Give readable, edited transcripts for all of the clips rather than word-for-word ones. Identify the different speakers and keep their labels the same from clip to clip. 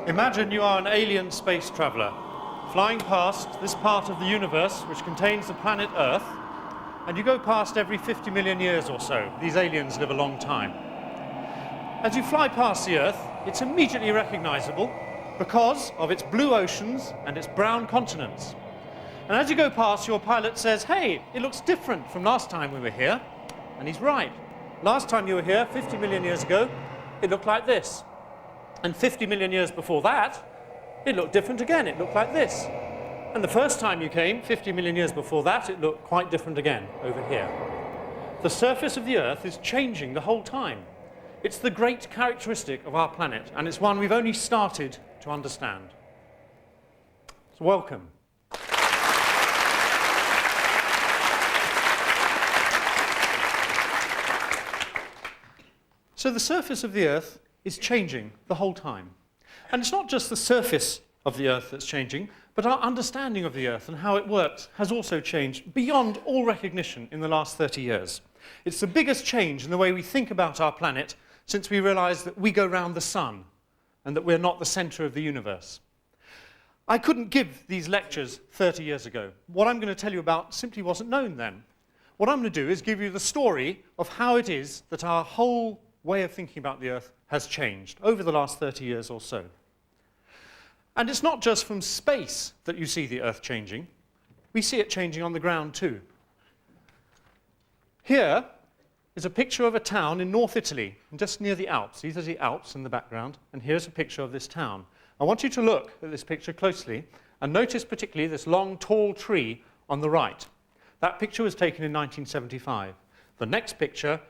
Speaker 1: Imagine you are an alien space traveller, flying past this part of the universe which contains the planet Earth, and you go past every 50 million years or so. These aliens live a long time. As you fly past the Earth, it's immediately recognisable because of its blue oceans and its brown continents. And as you go past, your pilot says, "Hey, it looks different from last time we were here." And he's right. Last time you were here, 50 million years ago, it looked like this. And 50 million years before that, it looked different again. It looked like this. And the first time you came, 50 million years before that, it looked quite different again over here. The surface of the Earth is changing the whole time. It's the great characteristic of our planet, and it's one we've only started to understand. So welcome. So the surface of the Earth is changing the whole time. And it's not just the surface of the Earth that's changing, but our understanding of the Earth and how it works has also changed beyond all recognition in the last 30 years. It's the biggest change in the way we think about our planet since we realized that we go round the sun and that we're not the center of the universe. I couldn't give these lectures 30 years ago. What I'm going to tell you about simply wasn't known then. What I'm going to do is give you the story of how it is that our whole way of thinking about the Earth has changed over the last 30 years or so. And it's not just from space that you see the Earth changing. We see it changing on the ground too. Here is a picture of a town in North Italy, just near the Alps. These are the Alps in the background, and here's a picture of this town. I want you to look at this picture closely and notice particularly this long, tall tree on the right. That picture was taken in 1975. The next picture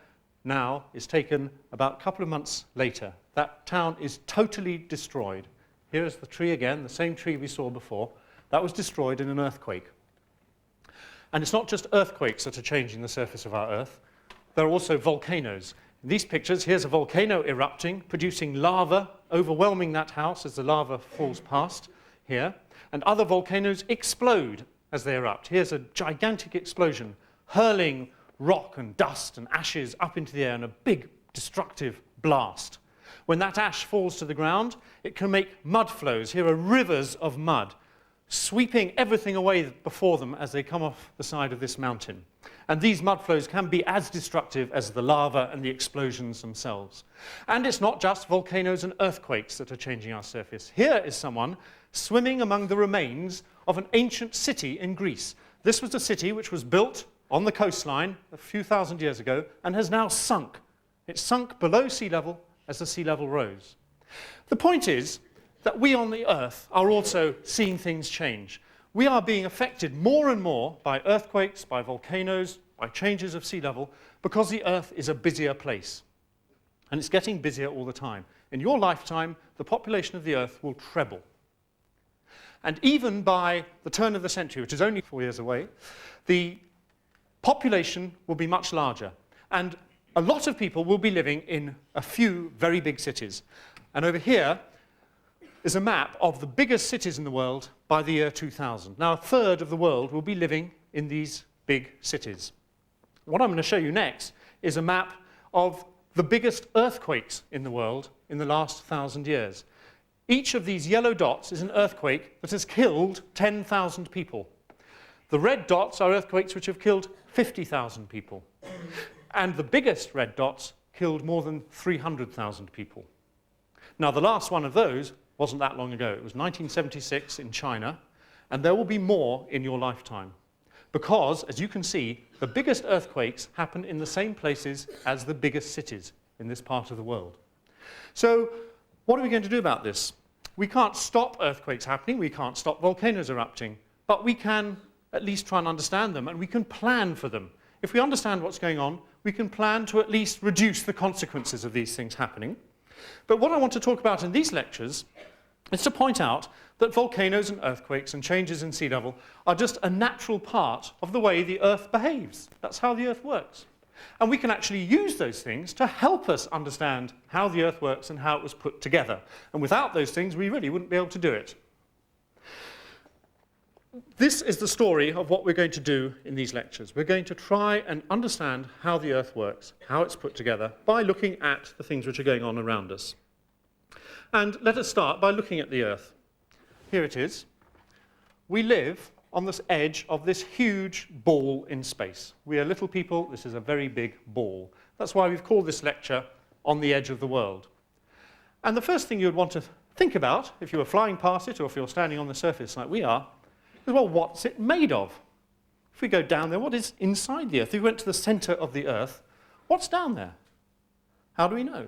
Speaker 1: now is taken about a couple of months later. That town is totally destroyed. Here is the tree again, the same tree we saw before. That was destroyed in an earthquake. And it's not just earthquakes that are changing the surface of our Earth. There are also volcanoes. In these pictures, here's a volcano erupting, producing lava, overwhelming that house as the lava falls past here. And other volcanoes explode as they erupt. Here's a gigantic explosion, hurling rock and dust and ashes up into the air in a big destructive blast. When that ash falls to the ground, it can make mud flows. Here are rivers of mud, sweeping everything away before them as they come off the side of this mountain. And these mud flows can be as destructive as the lava and the explosions themselves. And it's not just volcanoes and earthquakes that are changing our surface. Here is someone swimming among the remains of an ancient city in Greece. This was a city which was built on the coastline a few thousand years ago and has now sunk. It sunk below sea level as the sea level rose. The point is that we on the Earth are also seeing things change. We are being affected more and more by earthquakes, by volcanoes, by changes of sea level, because the Earth is a busier place. And it's getting busier all the time. In your lifetime, the population of the Earth will treble. And even by the turn of the century, which is only 4 years away, the population will be much larger. And a lot of people will be living in a few very big cities. And over here is a map of the biggest cities in the world by the year 2000. Now, a third of the world will be living in these big cities. What I'm going to show you next is a map of the biggest earthquakes in the world in the last 1,000 years. Each of these yellow dots is an earthquake that has killed 10,000 people. The red dots are earthquakes which have killed 50,000 people. And the biggest red dots killed more than 300,000 people. Now, the last one of those wasn't that long ago. It was 1976 in China, and there will be more in your lifetime. Because, as you can see, the biggest earthquakes happen in the same places as the biggest cities in this part of the world. So, what are we going to do about this? We can't stop earthquakes happening, we can't stop volcanoes erupting, but we can at least try and understand them, and we can plan for them. If we understand what's going on, we can plan to at least reduce the consequences of these things happening. But what I want to talk about in these lectures is to point out that volcanoes and earthquakes and changes in sea level are just a natural part of the way the Earth behaves. That's how the Earth works. And we can actually use those things to help us understand how the Earth works and how it was put together. And without those things, we really wouldn't be able to do it. This is the story of what we're going to do in these lectures. We're going to try and understand how the Earth works, how it's put together, by looking at the things which are going on around us. And let us start by looking at the Earth. Here it is. We live on this edge of this huge ball in space. We are little people. This is a very big ball. That's why we've called this lecture On the Edge of the World. And the first thing you would want to think about, if you were flying past it or if you're standing on the surface like we are, is, well, what's it made of? If we go down there, what is inside the Earth? If we went to the centre of the Earth, what's down there? How do we know?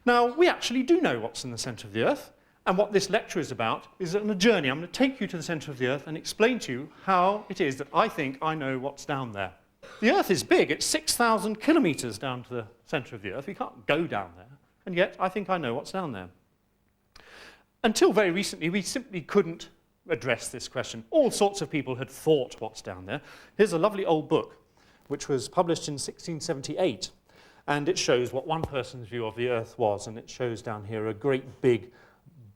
Speaker 1: Now, we actually do know what's in the centre of the Earth, and what this lecture is about is on a journey. I'm going to take you to the centre of the Earth and explain to you how it is that I think I know what's down there. The Earth is big. It's 6,000 kilometres down to the centre of the Earth. We can't go down there, and yet I think I know what's down there. Until very recently, we simply couldn't address this question. All sorts of people had thought what's down there. Here's a lovely old book, which was published in 1678, and it shows what one person's view of the Earth was, and it shows down here a great big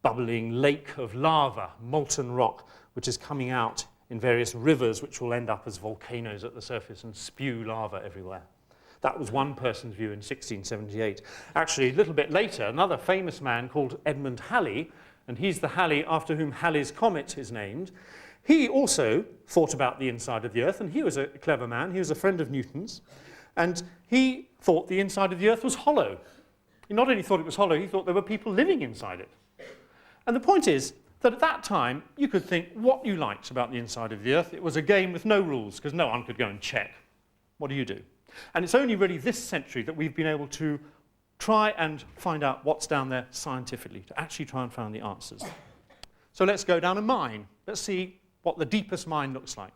Speaker 1: bubbling lake of lava, molten rock, which is coming out in various rivers, which will end up as volcanoes at the surface and spew lava everywhere. That was one person's view in 1678. Actually, a little bit later, another famous man called Edmund Halley, and he's the Halley after whom Halley's Comet is named, he also thought about the inside of the Earth, and he was a clever man. He was a friend of Newton's, and he thought the inside of the Earth was hollow. He not only thought it was hollow, he thought there were people living inside it. And the point is that at that time, you could think what you liked about the inside of the Earth. It was a game with no rules, because no one could go and check. What do you do? And it's only really this century that we've been able to try and find out what's down there scientifically, to actually try and find the answers. So let's go down a mine. Let's see what the deepest mine looks like.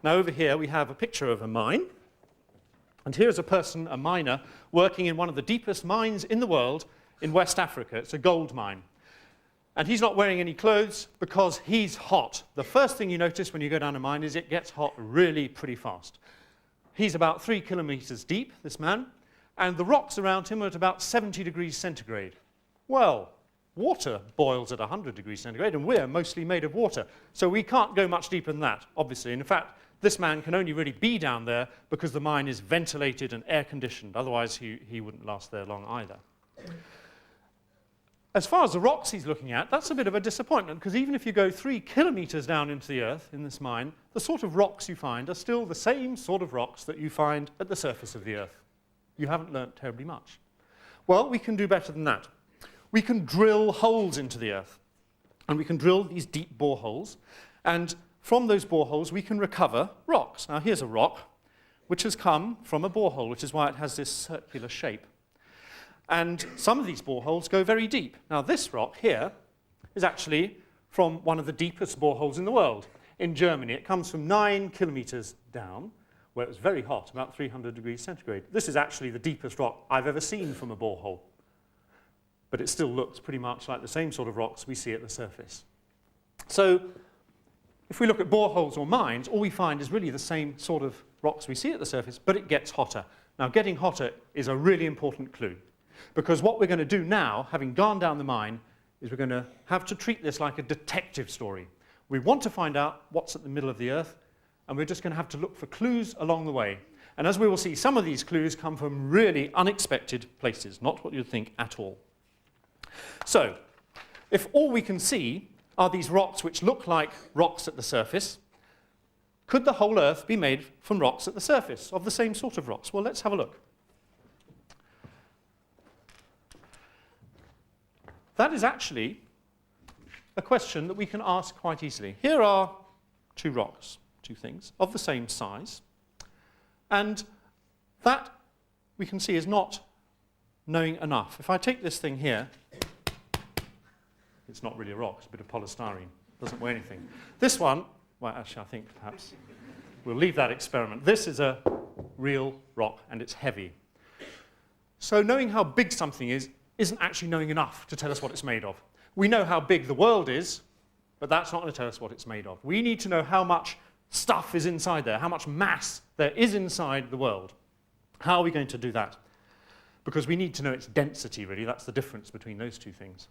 Speaker 1: Now over here we have a picture of a mine, and here's a person, a miner, working in one of the deepest mines in the world in West Africa. It's a gold mine. And he's not wearing any clothes because he's hot. The first thing you notice when you go down a mine is it gets hot really pretty fast. He's about 3 kilometers deep, this man, and the rocks around him are at about 70 degrees centigrade. Well, water boils at 100 degrees centigrade, and we're mostly made of water, so we can't go much deeper than that, obviously. And in fact, this man can only really be down there because the mine is ventilated and air-conditioned. Otherwise, he wouldn't last there long either. As far as the rocks he's looking at, that's a bit of a disappointment, because even if you go 3 kilometers down into the Earth in this mine, the sort of rocks you find are still the same sort of rocks that you find at the surface of the Earth. You haven't learnt terribly much. Well, we can do better than that. We can drill holes into the Earth, and we can drill these deep boreholes, and from those boreholes we can recover rocks. Now here's a rock which has come from a borehole, which is why it has this circular shape. And some of these boreholes go very deep. Now this rock here is actually from one of the deepest boreholes in the world, in Germany. It comes from 9 kilometers down, where it was very hot, about 300 degrees centigrade. This is actually the deepest rock I've ever seen from a borehole. But it still looks pretty much like the same sort of rocks we see at the surface. So if we look at boreholes or mines, all we find is really the same sort of rocks we see at the surface, but it gets hotter. Now getting hotter is a really important clue, because what we're going to do now, having gone down the mine, is we're going to have to treat this like a detective story. We want to find out what's at the middle of the Earth, and we're just going to have to look for clues along the way. And as we will see, some of these clues come from really unexpected places, not what you'd think at all. So, if all we can see are these rocks which look like rocks at the surface, could the whole Earth be made from rocks at the surface, of the same sort of rocks? Well, let's have a look. That is actually a question that we can ask quite easily. Here are two rocks, two things, of the same size. And that, we can see, is not knowing enough. If I take this thing here, it's not really a rock, it's a bit of polystyrene. It doesn't weigh anything. This one, well, actually, I think perhaps we'll leave that experiment. This is a real rock, and it's heavy. So knowing how big something is isn't actually knowing enough to tell us what it's made of. We know how big the world is, but that's not going to tell us what it's made of. We need to know how much stuff is inside there, how much mass there is inside the world. How are we going to do that? Because we need to know its density, really. That's the difference between those two things.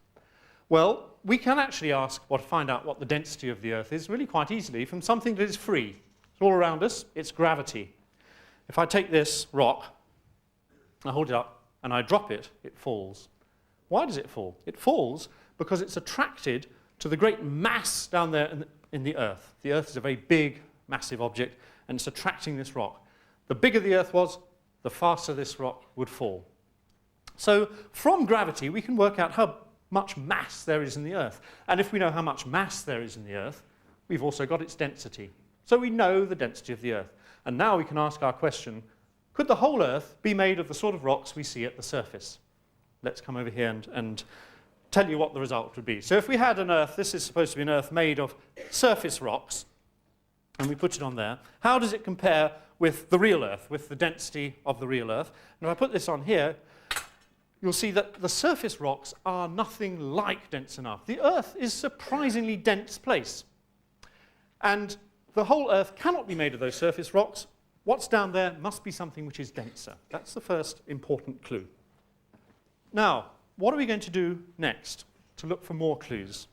Speaker 1: Well, we can actually find out what the density of the Earth is really quite easily from something that is free. It's all around us. It's gravity. If I take this rock, I hold it up, and I drop it, it falls. Why does it fall? It falls because it's attracted to the great mass down there in the Earth. The Earth is a very big, massive object, and it's attracting this rock. The bigger the Earth was, the faster this rock would fall. So from gravity, we can work out how much mass there is in the Earth. And if we know how much mass there is in the Earth, we've also got its density. So we know the density of the Earth. And now we can ask our question, could the whole Earth be made of the sort of rocks we see at the surface? Let's come over here and tell you what the result would be. So if we had an Earth, this is supposed to be an Earth made of surface rocks, and we put it on there, how does it compare with the real Earth, with the density of the real Earth? And if I put this on here, you'll see that the surface rocks are nothing like dense enough. The Earth is a surprisingly dense place. And the whole Earth cannot be made of those surface rocks. What's down there must be something which is denser. That's the first important clue. Now, what are we going to do next to look for more clues?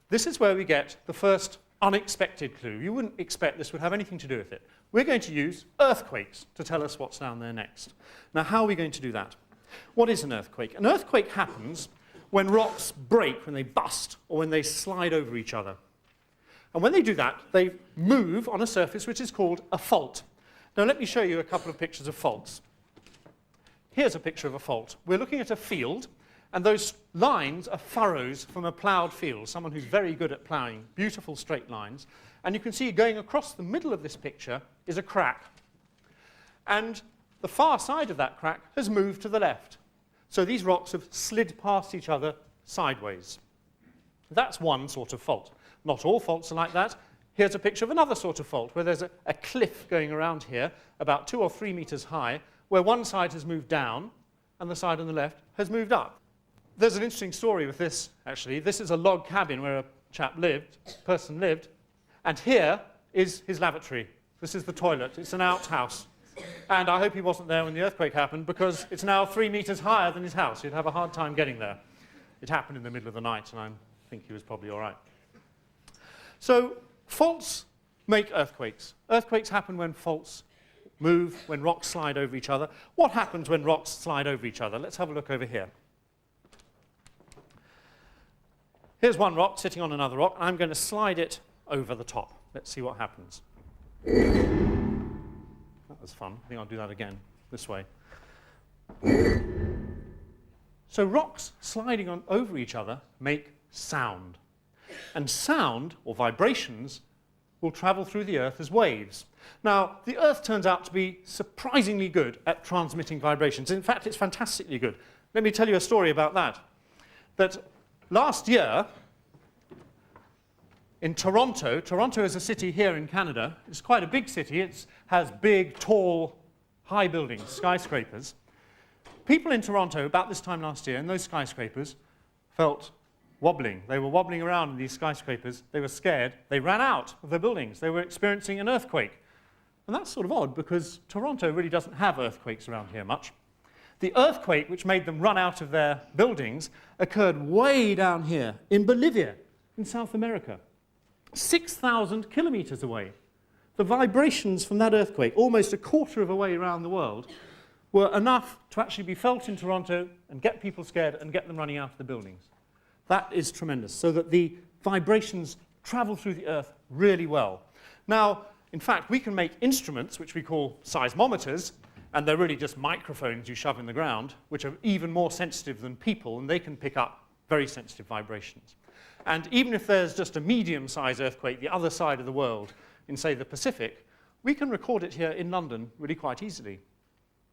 Speaker 1: This is where we get the first unexpected clue. You wouldn't expect this would have anything to do with it. We're going to use earthquakes to tell us what's down there next. Now, how are we going to do that? What is an earthquake? An earthquake happens when rocks break, when they bust, or when they slide over each other. And when they do that, they move on a surface which is called a fault. Now, let me show you a couple of pictures of faults. Here's a picture of a fault. We're looking at a field, and those lines are furrows from a ploughed field, someone who's very good at ploughing, beautiful straight lines. And you can see going across the middle of this picture is a crack. And the far side of that crack has moved to the left. So these rocks have slid past each other sideways. That's one sort of fault. Not all faults are like that. Here's a picture of another sort of fault, where there's a cliff going around here, about 2 or 3 meters high, where one side has moved down, and the side on the left has moved up. There's an interesting story with this, actually. This is a log cabin where a person lived, and here is his lavatory. This is the toilet. It's an outhouse. And I hope he wasn't there when the earthquake happened, because it's now 3 meters higher than his house. He'd have a hard time getting there. It happened in the middle of the night, and I think he was probably all right. So faults make earthquakes. Earthquakes happen when faults move, when rocks slide over each other. What happens when rocks slide over each other? Let's have a look over here. Here's one rock sitting on another rock, and I'm going to slide it over the top. Let's see what happens. That was fun. I think I'll do that again, this way. So rocks sliding on over each other make sound. And sound, or vibrations, will travel through the Earth as waves. Now, the Earth turns out to be surprisingly good at transmitting vibrations. In fact, it's fantastically good. Let me tell you a story about that. That last year, in Toronto is a city here in Canada. It's quite a big city. It has big, tall, high buildings, skyscrapers. People in Toronto, about this time last year, in those skyscrapers, felt wobbling. They were wobbling around in these skyscrapers. They were scared. They ran out of their buildings. They were experiencing an earthquake. And that's sort of odd, because Toronto really doesn't have earthquakes around here much. The earthquake which made them run out of their buildings occurred way down here in Bolivia, in South America, 6,000 kilometers away. The vibrations from that earthquake, almost a quarter of a way around the world, were enough to actually be felt in Toronto and get people scared and get them running out of the buildings. That is tremendous, so that the vibrations travel through the Earth really well. Now, in fact, we can make instruments, which we call seismometers, and they're really just microphones you shove in the ground, which are even more sensitive than people, and they can pick up very sensitive vibrations. And even if there's just a medium-sized earthquake the other side of the world, in, say, the Pacific, we can record it here in London really quite easily.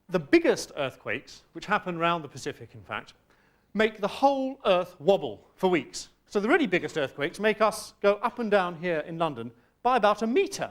Speaker 1: The biggest earthquakes, which happen around the Pacific, in fact, make the whole Earth wobble for weeks. So the really biggest earthquakes make us go up and down here in London by about a meter.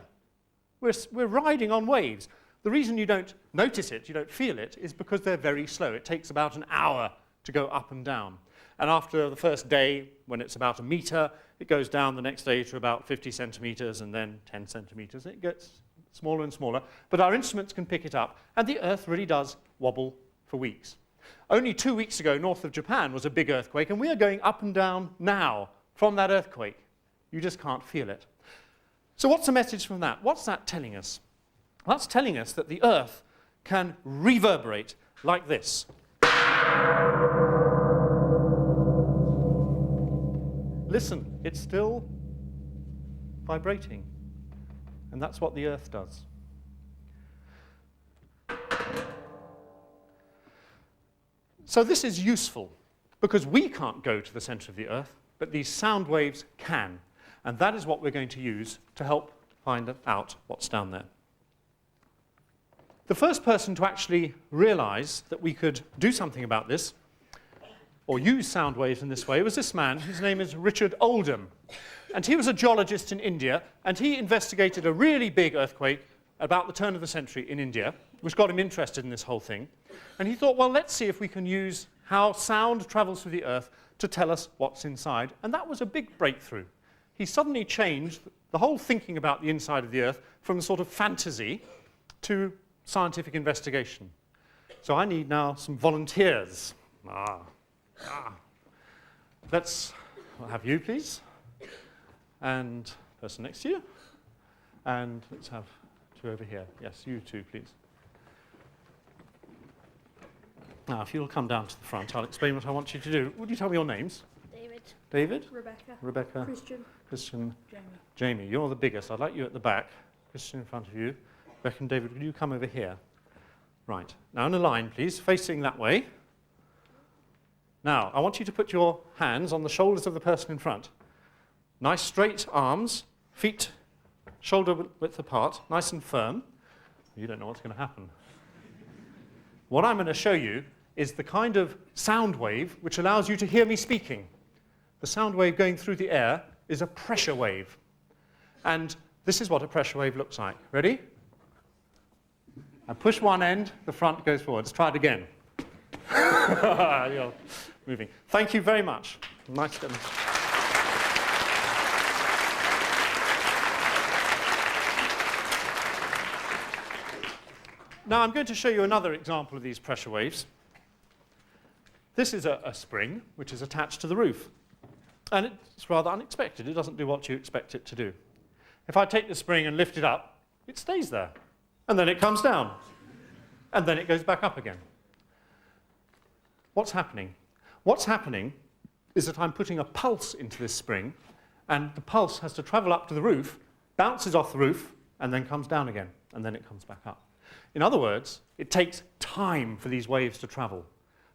Speaker 1: We're riding on waves. The reason you don't notice it, you don't feel it, is because they're very slow. It takes about an hour to go up and down. And after the first day, when it's about a meter, it goes down the next day to about 50 centimeters and then 10 centimeters. It gets smaller and smaller. But our instruments can pick it up, and the Earth really does wobble for weeks. Only 2 weeks ago, north of Japan was a big earthquake, and we are going up and down now from that earthquake. You just can't feel it. So what's the message from that? What's that telling us? That's telling us that the Earth can reverberate like this. listen, it's still vibrating. And that's what the Earth does. So this is useful because we can't go to the center of the Earth, but these sound waves can. And that is what we're going to use to help find out what's down there. The first person to actually realize that we could do something about this, or use sound waves in this way, was this man. His name is Richard Oldham. And he was a geologist in India, and he investigated a really big earthquake about the turn of the century in India, which got him interested in this whole thing. And he thought, well, let's see if we can use how sound travels through the Earth to tell us what's inside. And that was a big breakthrough. He suddenly changed the whole thinking about the inside of the Earth from a sort of fantasy to scientific investigation. So I need now some volunteers. Let's have you, please. And person next to you. And let's have two over here. Yes, you two, please. Now, if you'll come down to the front, I'll explain what I want you to do. Would you tell me your names?
Speaker 2: David.
Speaker 1: David?
Speaker 2: Rebecca.
Speaker 1: Rebecca.
Speaker 2: Christian.
Speaker 1: Christian.
Speaker 2: Jamie.
Speaker 1: Jamie, you're the biggest. I'd like you at the back. Christian in front of you. Rebecca and David, will you come over here? Right. Now in a line, please, facing that way. Now, I want you to put your hands on the shoulders of the person in front. Nice straight arms, feet shoulder width apart, nice and firm. You don't know what's going to happen. What I'm going to show you is the kind of sound wave which allows you to hear me speaking. The sound wave going through the air is a pressure wave. And this is what a pressure wave looks like. Ready? I push one end, the front goes forward. Let's try it again. You're moving. Thank you very much. Nice to Now I'm going to show you another example of these pressure waves. This is a spring which is attached to the roof. And it's rather unexpected. It doesn't do what you expect it to do. If I take the spring and lift it up, it stays there. And then it comes down. And then it goes back up again. What's happening? What's happening is that I'm putting a pulse into this spring, and the pulse has to travel up to the roof, bounces off the roof, and then comes down again. And then it comes back up. In other words, it takes time for these waves to travel.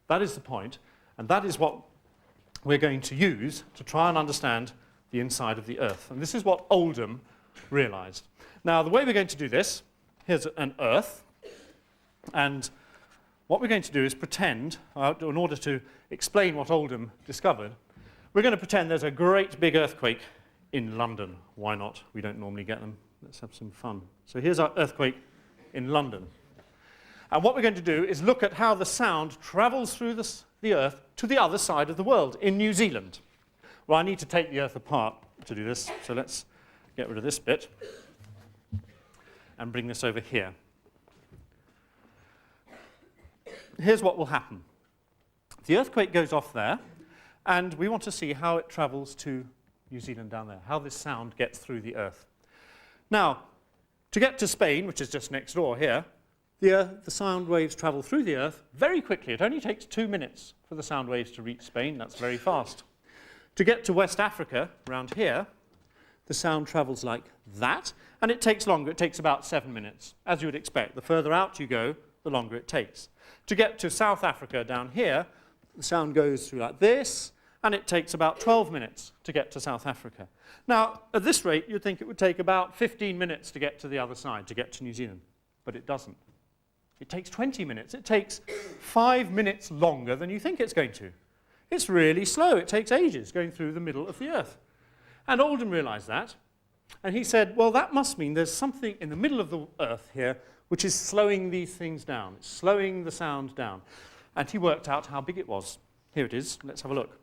Speaker 1: That is the point, and that is what we're going to use to try and understand the inside of the Earth. And this is what Oldham realized. Now, the way we're going to do this, here's an Earth, and what we're going to do is pretend, in order to explain what Oldham discovered, we're going to pretend there's a great big earthquake in London. Why not? We don't normally get them. Let's have some fun. So here's our earthquake in London. And what we're going to do is look at how the sound travels through the Earth to the other side of the world, in New Zealand. Well, I need to take the Earth apart to do this, so let's get rid of this bit and bring this over here. Here's what will happen. The earthquake goes off there, and we want to see how it travels to New Zealand down there, how this sound gets through the Earth. Now, to get to Spain, which is just next door here, the sound waves travel through the Earth very quickly. It only takes 2 minutes for the sound waves to reach Spain. That's very fast. To get to West Africa, around here, the sound travels like that, and it takes longer. It takes about 7 minutes, as you would expect. The further out you go, the longer it takes. To get to South Africa down here, the sound goes through like this, and it takes about 12 minutes to get to South Africa. Now, at this rate, you'd think it would take about 15 minutes to get to the other side, to get to New Zealand. But it doesn't. It takes 20 minutes. It takes 5 minutes longer than you think it's going to. It's really slow. It takes ages going through the middle of the Earth. And Oldham realized that, and he said, well, that must mean there's something in the middle of the Earth here which is slowing these things down. It's slowing the sound down. And he worked out how big it was. Here it is. Let's have a look.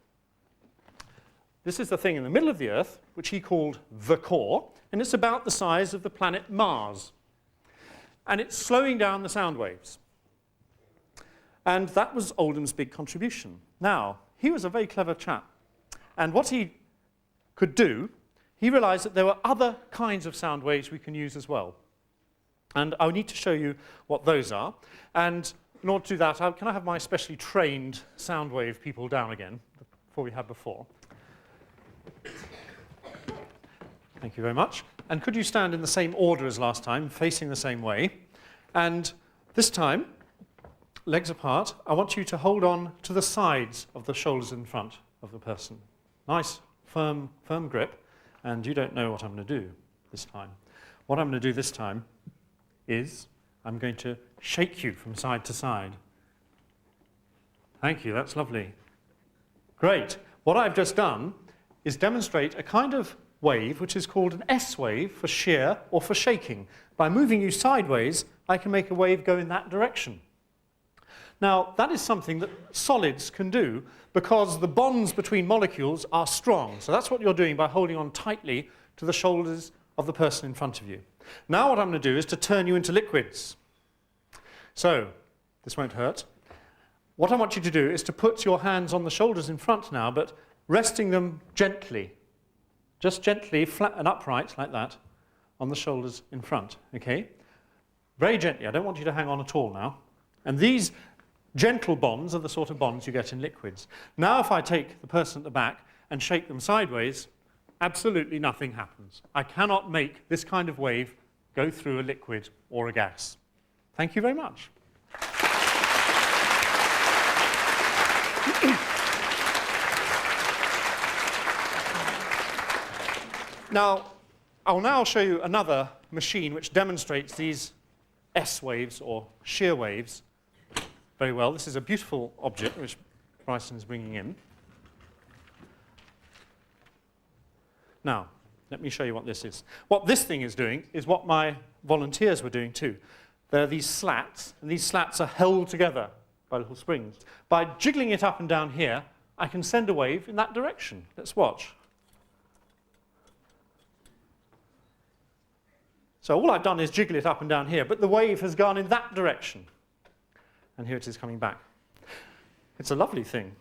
Speaker 1: This is the thing in the middle of the Earth, which he called the core, and it's about the size of the planet Mars. And it's slowing down the sound waves. And that was Oldham's big contribution. Now, he was a very clever chap. And what he could do, he realized that there were other kinds of sound waves we can use as well. And I need to show you what those are. And in order to do that, can I have my specially trained sound wave people down again, before we had before? Thank you very much. And could you stand in the same order as last time, facing the same way? And this time, legs apart, I want you to hold on to the sides of the shoulders in front of the person. Nice, firm grip. And you don't know what I'm going to do this time. What I'm going to do this time is I'm going to shake you from side to side. Thank you, that's lovely. Great. What I've just done is demonstrate a kind of wave which is called an S wave for shear or for shaking. By moving you sideways, I can make a wave go in that direction. Now, that is something that solids can do because the bonds between molecules are strong. So that's what you're doing by holding on tightly to the shoulders of the person in front of you. Now what I'm going to do is to turn you into liquids. So, this won't hurt. What I want you to do is to put your hands on the shoulders in front now, but resting them gently. Just gently, flat and upright, like that, on the shoulders in front, okay? Very gently. I don't want you to hang on at all now. And these gentle bonds are the sort of bonds you get in liquids. Now if I take the person at the back and shake them sideways, absolutely nothing happens. I cannot make this kind of wave go through a liquid or a gas. Thank you very much. Now, I'll now show you another machine which demonstrates these S waves or shear waves very well. This is a beautiful object which Bryson is bringing in. Now, let me show you what this is. What this thing is doing is what my volunteers were doing too. There are these slats, and these slats are held together by little springs. By jiggling it up and down here, I can send a wave in that direction. Let's watch. So all I've done is jiggle it up and down here, but the wave has gone in that direction. And here it is coming back. It's a lovely thing.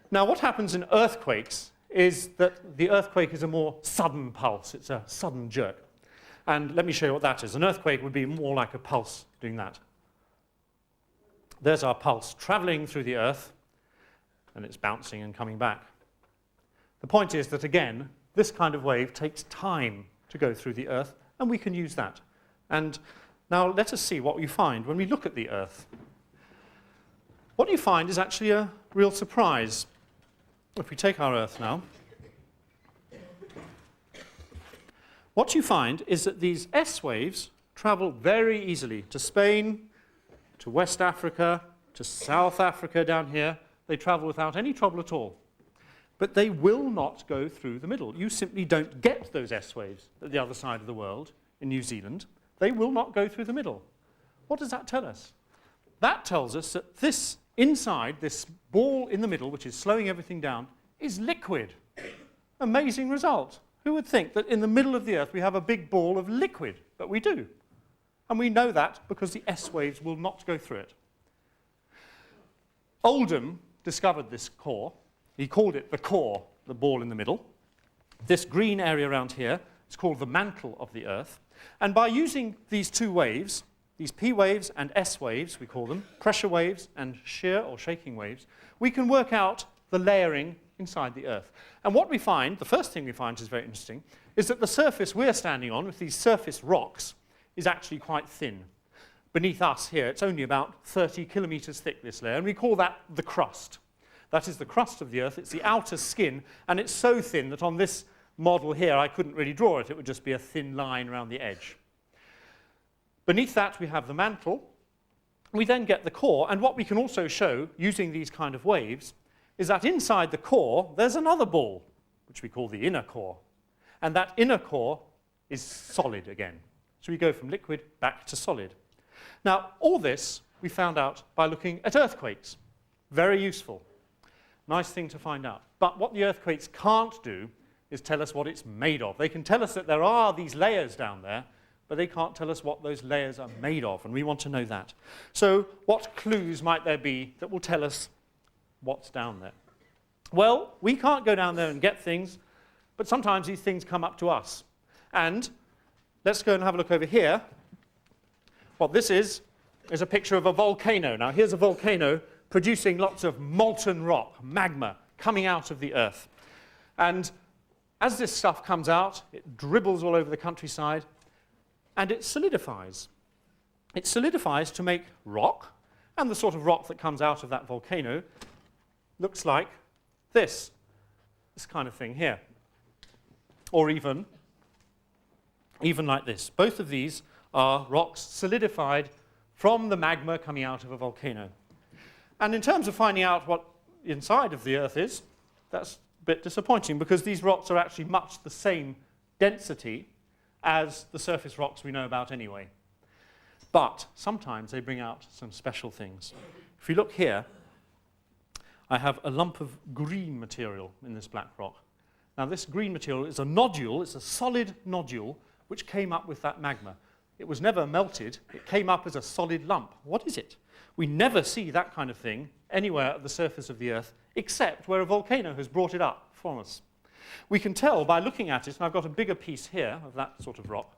Speaker 1: Now what happens in earthquakes is that the earthquake is a more sudden pulse. It's a sudden jerk. And let me show you what that is. An earthquake would be more like a pulse doing that. There's our pulse traveling through the earth, and it's bouncing and coming back. The point is that, again, this kind of wave takes time to go through the earth, and we can use that. And now let us see what we find when we look at the earth. What you find is actually a real surprise. If we take our earth now, what you find is that these S waves travel very easily to Spain, to West Africa, to South Africa down here. They travel without any trouble at all. But they will not go through the middle. You simply don't get those S waves at the other side of the world, in New Zealand. They will not go through the middle. What does that tell us? That tells us that this inside, this ball in the middle, which is slowing everything down, is liquid. Amazing result. Who would think that in the middle of the earth we have a big ball of liquid? But we do. And we know that because the S waves will not go through it. Oldham discovered this core. He called it the core, the ball in the middle. This green area around here is called the mantle of the Earth. And by using these two waves, these P waves and S waves, we call them, pressure waves and shear or shaking waves, we can work out the layering inside the Earth. And what we find, the first thing we find, which is very interesting, is that the surface we're standing on with these surface rocks is actually quite thin. Beneath us here, it's only about 30 kilometers thick, this layer, and we call that the crust. That is the crust of the Earth. It's the outer skin, and it's so thin that on this model here, I couldn't really draw it. It would just be a thin line around the edge. Beneath that, we have the mantle. We then get the core, and what we can also show, using these kind of waves, is that inside the core, there's another ball, which we call the inner core. And that inner core is solid again. So we go from liquid back to solid. Now, all this we found out by looking at earthquakes. Very useful. Nice thing to find out. But what the earthquakes can't do is tell us what it's made of. They can tell us that there are these layers down there, but they can't tell us what those layers are made of, and we want to know that. So what clues might there be that will tell us what's down there? Well, we can't go down there and get things, but sometimes these things come up to us. And let's go and have a look over here. What this is a picture of a volcano. Now, here's a volcano producing lots of molten rock, magma, coming out of the Earth. And as this stuff comes out, it dribbles all over the countryside, and it solidifies. It solidifies to make rock, and the sort of rock that comes out of that volcano looks like this kind of thing here. Or even like this. Both of these are rocks solidified from the magma coming out of a volcano. And in terms of finding out what inside of the Earth is, that's a bit disappointing because these rocks are actually much the same density as the surface rocks we know about anyway. But sometimes they bring out some special things. If you look here, I have a lump of green material in this black rock. Now this green material is a nodule, it's a solid nodule which came up with that magma. It was never melted, it came up as a solid lump. What is it? We never see that kind of thing anywhere at the surface of the Earth except where a volcano has brought it up from us. We can tell by looking at it, and I've got a bigger piece here of that sort of rock.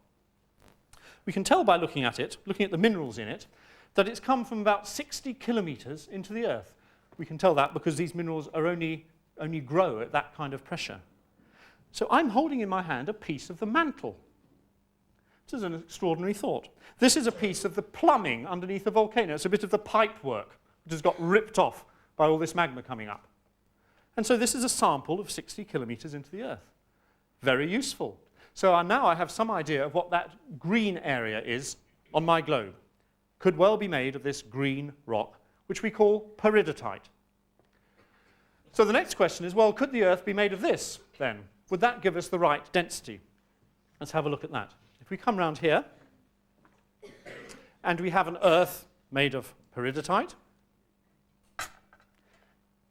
Speaker 1: We can tell by looking at it, looking at the minerals in it, that it's come from about 60 kilometers into the Earth. We can tell that because these minerals are only grow at that kind of pressure. So I'm holding in my hand a piece of the mantle. This is an extraordinary thought. This is a piece of the plumbing underneath the volcano. It's a bit of the pipe work which has got ripped off by all this magma coming up. And so this is a sample of 60 kilometers into the Earth. Very useful. So now I have some idea of what that green area is on my globe. Could well be made of this green rock, which we call peridotite. So the next question is, well, could the Earth be made of this then? Would that give us the right density? Let's have a look at that. If we come round here, and we have an Earth made of peridotite,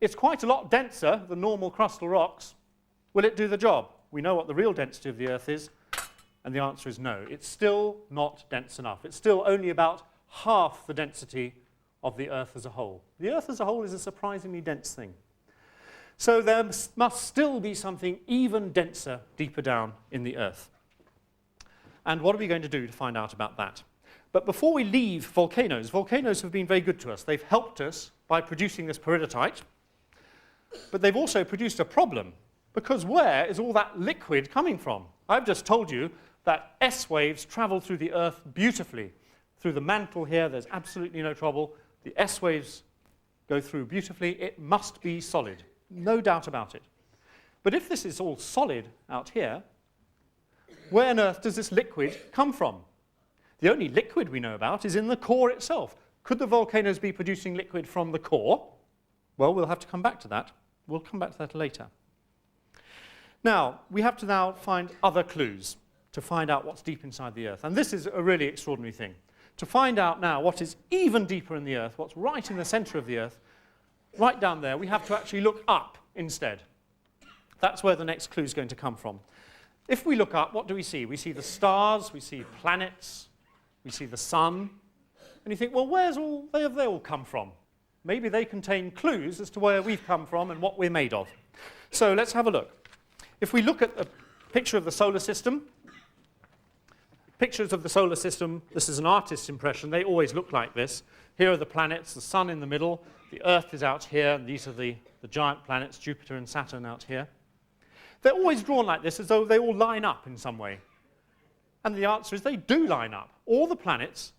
Speaker 1: it's quite a lot denser than normal crustal rocks. Will it do the job? We know what the real density of the Earth is, and the answer is no. It's still not dense enough. It's still only about half the density of the Earth as a whole. The Earth as a whole is a surprisingly dense thing. So there must still be something even denser deeper down in the Earth. And what are we going to do to find out about that? But before we leave volcanoes, volcanoes have been very good to us. They've helped us by producing this peridotite, but they've also produced a problem, because where is all that liquid coming from? I've just told you that S waves travel through the Earth beautifully. Through the mantle here, there's absolutely no trouble. The S waves go through beautifully. It must be solid, no doubt about it. But if this is all solid out here, where on earth does this liquid come from? The only liquid we know about is in the core itself. Could the volcanoes be producing liquid from the core? Well, we'll have to come back to that. We'll come back to that later. Now, we have to now find other clues to find out what's deep inside the Earth. And this is a really extraordinary thing. To find out now what is even deeper in the Earth, what's right in the center of the Earth, right down there, we have to actually look up instead. That's where the next clue is going to come from. If we look up, what do we see? We see the stars, we see planets, we see the sun. And you think, well, where have they all come from? Maybe they contain clues as to where we've come from and what we're made of. So let's have a look. If we look at a picture of the solar system, pictures of the solar system, this is an artist's impression, they always look like this. Here are the planets, the sun in the middle, the Earth is out here, and these are the giant planets, Jupiter and Saturn out here. They're always drawn like this, as though they all line up in some way. And the answer is they do line up. All the planets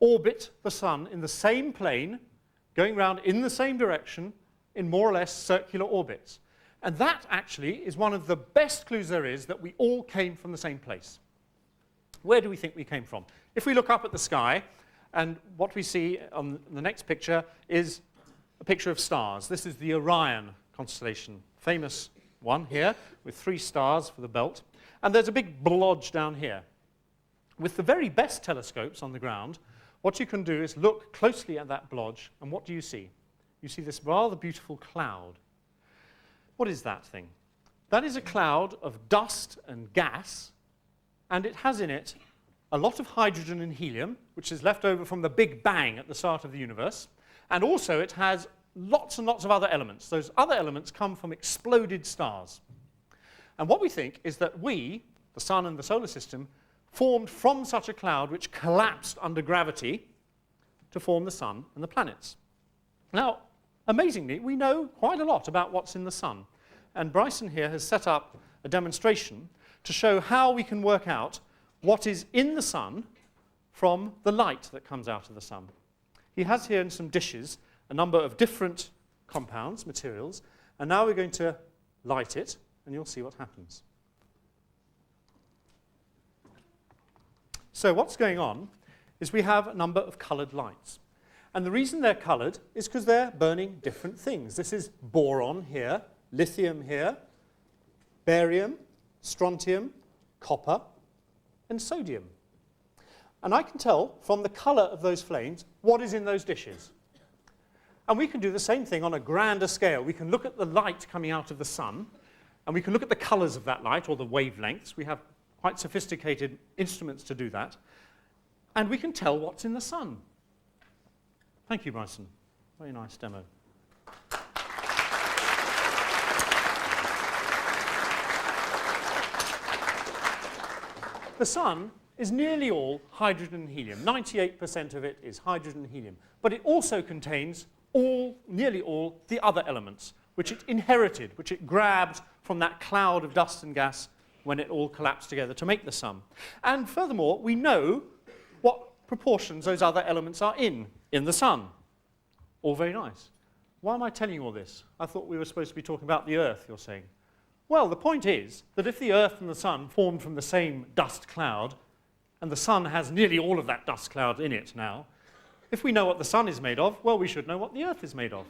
Speaker 1: orbit the sun in the same plane, going round in the same direction, in more or less circular orbits. And that actually is one of the best clues there is that we all came from the same place. Where do we think we came from? If we look up at the sky, and what we see on the next picture is a picture of stars. This is the Orion constellation, famous one here, with 3 stars for the belt. And there's a big blodge down here. With the very best telescopes on the ground, what you can do is look closely at that blodge, and what do you see? You see this rather beautiful cloud. What is that thing? That is a cloud of dust and gas, and it has in it a lot of hydrogen and helium, which is left over from the Big Bang at the start of the universe, and also it has lots and lots of other elements. Those other elements come from exploded stars. And what we think is that we, the sun and the solar system, formed from such a cloud which collapsed under gravity to form the sun and the planets. Now, amazingly, we know quite a lot about what's in the sun. and Bryson here has set up a demonstration to show how we can work out what is in the sun from the light that comes out of the sun. He has here in some dishes a number of different compounds, materials, and now we're going to light it, and you'll see what happens. So what's going on is we have a number of coloured lights. And the reason they're coloured is because they're burning different things. This is boron here, lithium here, barium, strontium, copper, and sodium. And I can tell from the colour of those flames what is in those dishes. And we can do the same thing on a grander scale. We can look at the light coming out of the sun, and we can look at the colours of that light, or the wavelengths. We have quite sophisticated instruments to do that. And we can tell what's in the sun. Thank you, Bryson. Very nice demo. The sun is nearly all hydrogen and helium. 98% of it is hydrogen and helium. But it also contains nearly all the other elements, which it inherited, which it grabbed from that cloud of dust and gas when it all collapsed together to make the sun. And furthermore, we know what proportions those other elements are in the sun. All very nice. Why am I telling you all this? I thought we were supposed to be talking about the Earth, you're saying. Well, the point is that if the Earth and the sun formed from the same dust cloud, and the sun has nearly all of that dust cloud in it now, if we know what the sun is made of, well, we should know what the Earth is made of.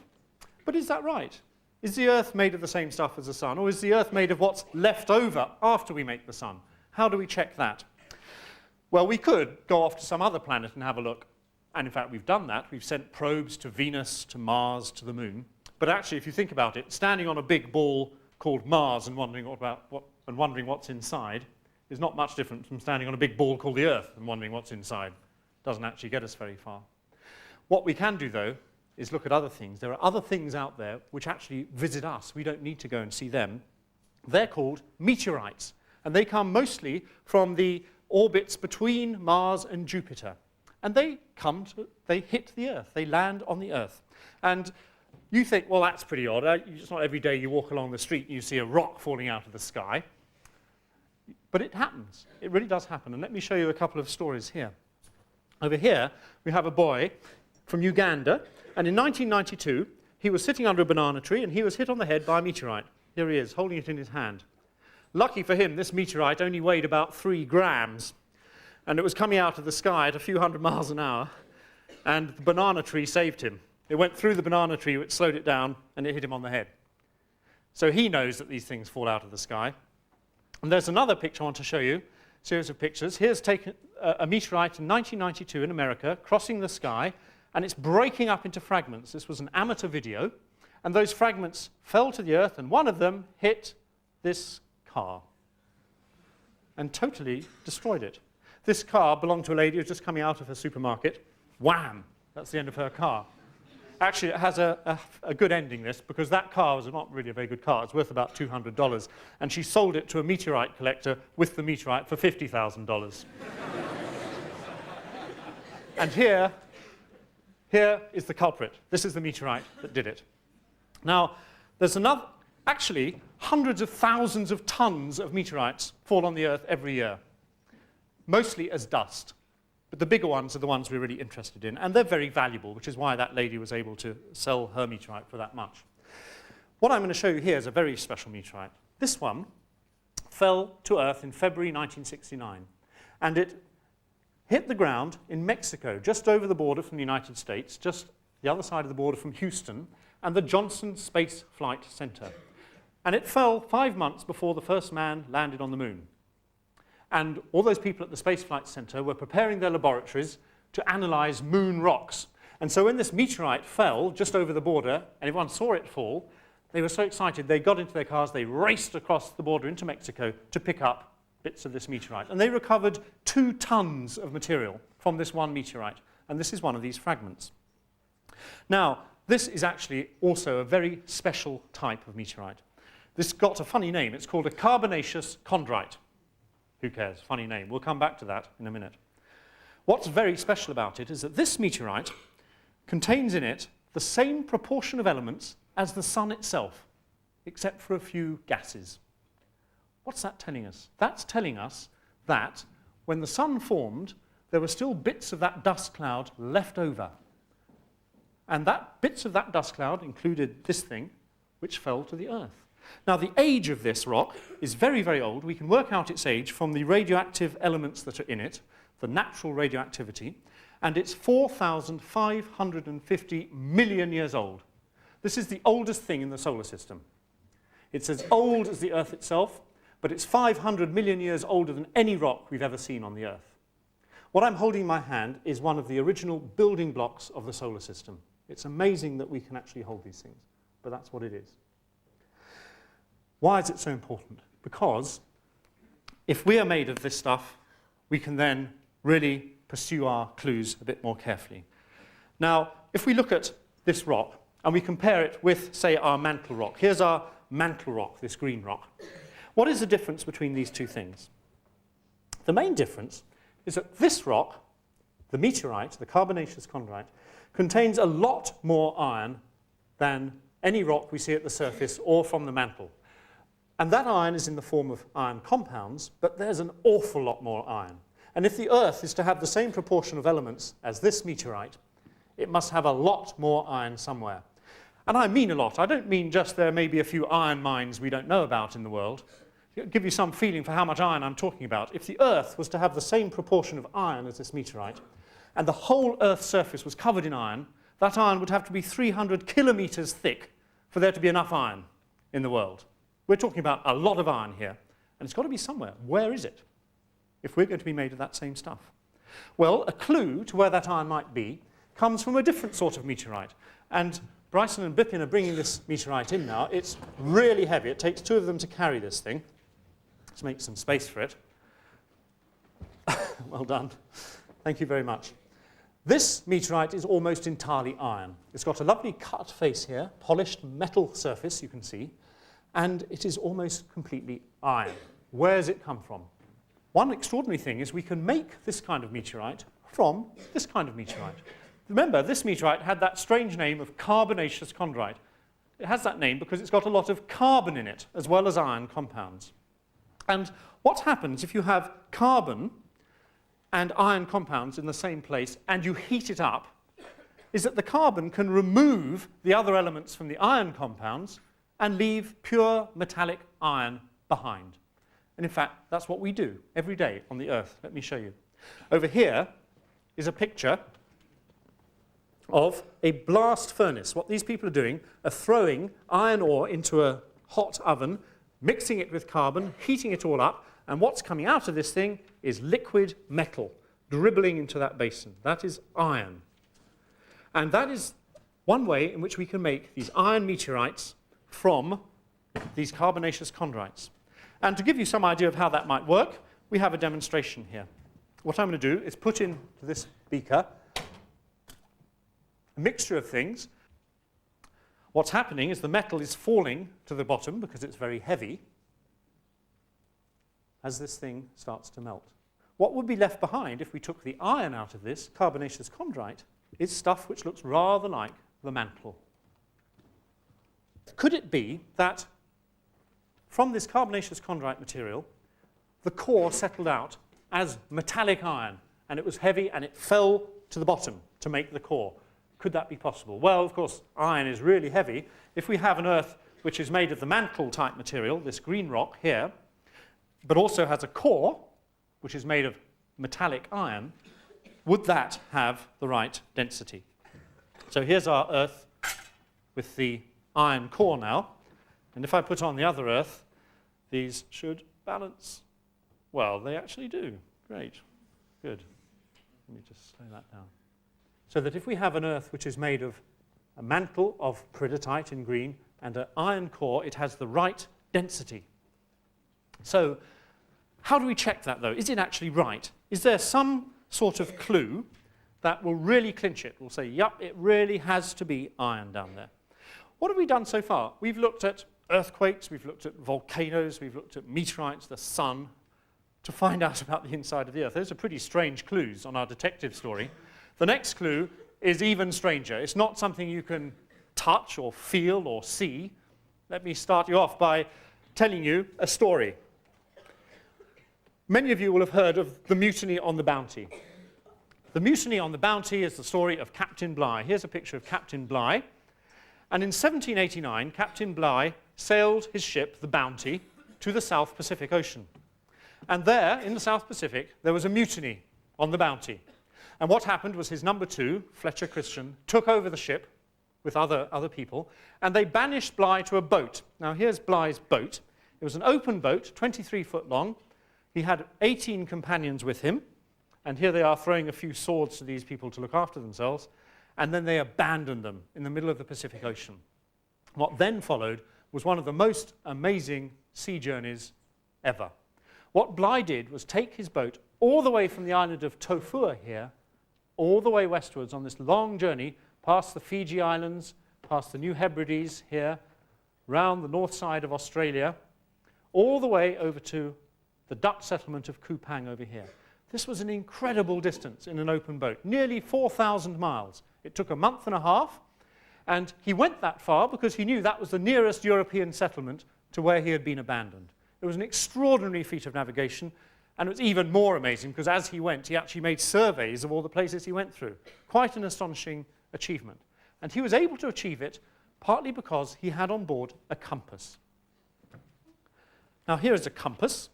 Speaker 1: But is that right? Is the Earth made of the same stuff as the sun, or is the Earth made of what's left over after we make the sun? How do we check that? Well, we could go off to some other planet and have a look. And in fact, we've done that. We've sent probes to Venus, to Mars, to the Moon. But actually, if you think about it, standing on a big ball called Mars and wondering what's inside is not much different from standing on a big ball called the Earth and wondering what's inside. Doesn't actually get us very far. What we can do, though, is look at other things. There are other things out there which actually visit us. We don't need to go and see them. They're called meteorites, and they come mostly from the orbits between Mars and Jupiter. And they hit the Earth. They land on the Earth. And you think, well, that's pretty odd. It's not every day you walk along the street and you see a rock falling out of the sky. But it happens. It really does happen. And let me show you a couple of stories here. Over here, we have a boy from Uganda. And in 1992, he was sitting under a banana tree and he was hit on the head by a meteorite. Here he is, holding it in his hand. Lucky for him, this meteorite only weighed about 3 grams. And it was coming out of the sky at a few hundred miles an hour, and the banana tree saved him. It went through the banana tree, which slowed it down, and it hit him on the head. So he knows that these things fall out of the sky. And there's another picture I want to show you, a series of pictures. Here's taken a meteorite in 1992 in America, crossing the sky, and it's breaking up into fragments. This was an amateur video, and those fragments fell to the Earth, and one of them hit this car and totally destroyed it. This car belonged to a lady who was just coming out of her supermarket. Wham! That's the end of her car. Actually, it has a good ending, this, because that car was not really a very good car. It's worth about $200. And she sold it to a meteorite collector with the meteorite for $50,000. And here is the culprit. This is the meteorite that did it. Now, there's actually, hundreds of thousands of tons of meteorites fall on the Earth every year. Mostly as dust. But the bigger ones are the ones we're really interested in, and they're very valuable, which is why that lady was able to sell her meteorite for that much. What I'm going to show you here is a very special meteorite. This one fell to Earth in February 1969, and it hit the ground in Mexico, just over the border from the United States, just the other side of the border from Houston, and the Johnson Space Flight Center. And it fell 5 months before the first man landed on the moon. And all those people at the Space Flight Center were preparing their laboratories to analyze moon rocks. And so when this meteorite fell just over the border, and everyone saw it fall, they were so excited, they got into their cars, they raced across the border into Mexico to pick up bits of this meteorite. And they recovered 2 tons of material from this one meteorite. And this is one of these fragments. Now, this is actually also a very special type of meteorite. This got a funny name. It's called a carbonaceous chondrite. Who cares? Funny name. We'll come back to that in a minute. What's very special about it is that this meteorite contains in it the same proportion of elements as the sun itself. except for a few gases. What's that telling us? That's telling us that when the sun formed, there were still bits of that dust cloud left over. And that bits of that dust cloud included this thing, which fell to the Earth. Now, the age of this rock is very, very old. We can work out its age from the radioactive elements that are in it, the natural radioactivity, and it's 4,550 million years old. This is the oldest thing in the solar system. It's as old as the Earth itself, but it's 500 million years older than any rock we've ever seen on the Earth. What I'm holding in my hand is one of the original building blocks of the solar system. It's amazing that we can actually hold these things, but that's what it is. Why is it so important? Because if we are made of this stuff, we can then really pursue our clues a bit more carefully. Now, if we look at this rock and we compare it with, say, our mantle rock. Here's our mantle rock, this green rock. What is the difference between these two things? The main difference is that this rock, the meteorite, the carbonaceous chondrite, contains a lot more iron than any rock we see at the surface or from the mantle. And that iron is in the form of iron compounds, but there's an awful lot more iron. And if the Earth is to have the same proportion of elements as this meteorite, it must have a lot more iron somewhere. And I mean a lot. I don't mean just there may be a few iron mines we don't know about in the world. It'll give you some feeling for how much iron I'm talking about. If the Earth was to have the same proportion of iron as this meteorite, and the whole Earth's surface was covered in iron, that iron would have to be 300 kilometers thick for there to be enough iron in the world. We're talking about a lot of iron here, and it's got to be somewhere. Where is it, if we're going to be made of that same stuff? Well, a clue to where that iron might be comes from a different sort of meteorite. And Bryson and Bippin are bringing this meteorite in now. It's really heavy. It takes two of them to carry this thing. Let's make some space for it. Well done. Thank you very much. This meteorite is almost entirely iron. It's got a lovely cut face here, polished metal surface, you can see, and it is almost completely iron. Where does it come from? One extraordinary thing is we can make this kind of meteorite from this kind of meteorite. Remember, this meteorite had that strange name of carbonaceous chondrite. It has that name because it's got a lot of carbon in it, as well as iron compounds. And what happens if you have carbon and iron compounds in the same place and you heat it up is that the carbon can remove the other elements from the iron compounds and leave pure metallic iron behind. And in fact, that's what we do every day on the Earth. Let me show you. Over here is a picture of a blast furnace. What these people are doing are throwing iron ore into a hot oven, mixing it with carbon, heating it all up, and what's coming out of this thing is liquid metal dribbling into that basin. That is iron. And that is one way in which we can make these iron meteorites from these carbonaceous chondrites. And to give you some idea of how that might work, we have a demonstration here. What I'm going to do is put into this beaker a mixture of things. What's happening is the metal is falling to the bottom because it's very heavy as this thing starts to melt. What would be left behind if we took the iron out of this carbonaceous chondrite is stuff which looks rather like the mantle. Could it be that from this carbonaceous chondrite material, the core settled out as metallic iron, and it was heavy and it fell to the bottom to make the core? Could that be possible? Well, of course, iron is really heavy. If we have an Earth which is made of the mantle-type material, this green rock here, but also has a core, which is made of metallic iron, would that have the right density? So here's our Earth with the iron core now, and if I put on the other Earth, these should balance. Well, they actually do. Great. Good. Let me just slow that down. So that if we have an Earth which is made of a mantle of peridotite in green and an iron core, it has the right density. So how do we check that, though? Is it actually right? Is there some sort of clue that will really clinch it? We'll say, yup, it really has to be iron down there. What have we done so far? We've looked at earthquakes, we've looked at volcanoes, we've looked at meteorites, the sun, to find out about the inside of the Earth. Those are pretty strange clues on our detective story. The next clue is even stranger. It's not something you can touch or feel or see. let me start you off by telling you a story. Many of you will have heard of the mutiny on the Bounty. The mutiny on the Bounty is the story of Captain Bligh. Here's a picture of Captain Bligh. And in 1789, Captain Bligh sailed his ship, the Bounty, to the South Pacific Ocean. And there, in the South Pacific, there was a mutiny on the Bounty. And what happened was his number 2, Fletcher Christian, took over the ship with other people, and they banished Bligh to a boat. Now, here's Bligh's boat. It was an open boat, 23 foot long. He had 18 companions with him, and here they are throwing a few swords to these people to look after themselves, and then they abandoned them in the middle of the Pacific Ocean. What then followed was one of the most amazing sea journeys ever. What Bligh did was take his boat all the way from the island of Tofua here, all the way westwards on this long journey, past the Fiji Islands, past the New Hebrides here, round the north side of Australia, all the way over to the Dutch settlement of Kupang over here. This was an incredible distance in an open boat, nearly 4,000 miles. It took a month and a half, and he went that far because he knew that was the nearest European settlement to where he had been abandoned. It was an extraordinary feat of navigation, and it was even more amazing because as he went, he actually made surveys of all the places he went through. Quite an astonishing achievement. And he was able to achieve it partly because he had on board a compass. Now, here is a compass.